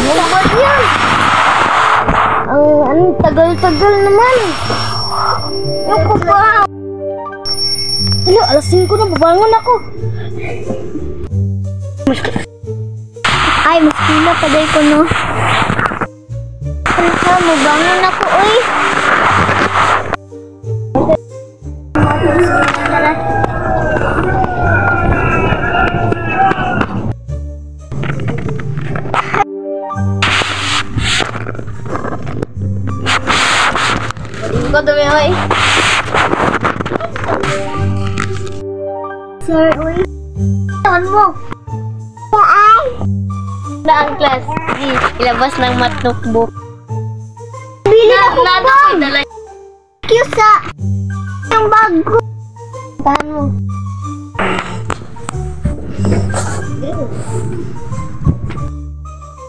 Ano ba yan? Ang tagal-tagal naman. Ako ba? Ano, alas 5 na, babangon ako. Ay, mas pila pa day ko, no? Ano ka, mabangon ako, oy. Tara. Ko dumi, oy. Sir, oy. Saan mo? Saan? Na ang class. Ilabas ng math notebook. Bili ako bag. Kyusa. Yung bag ko. Tahan mo.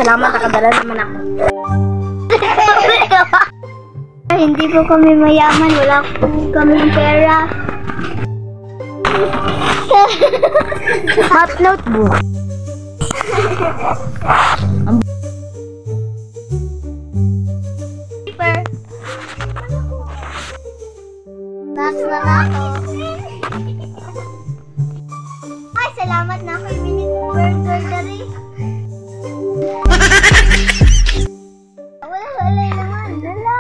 Salamat, nakadala naman ako. Hindi po kami mayaman, wala po kami pera. Math notebook. Paper. Nasa na ako. Ay, salamat na ako yung mini burger dari. Wala naman. Wala.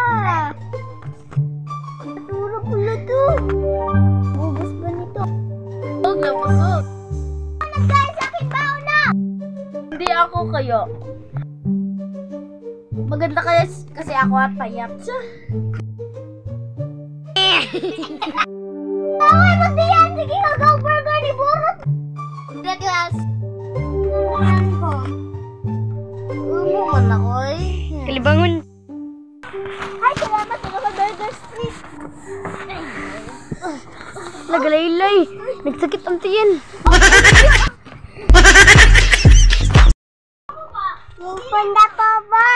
Naturo pula to. Bubos ba nito? Huwag na busog. Nagkain sa akin bao na! Hindi ako kayo. Maganda kaya kasi ako at payak siya. Ay, magdiyan! Sige, hagaw burger ni Burot! The class. Umulan ko. Umulan ako eh. Kalibangon. Ay, salamat sa mga burger street. Nagalaylay. Nagsakit ang tiyan. Punda pa ba?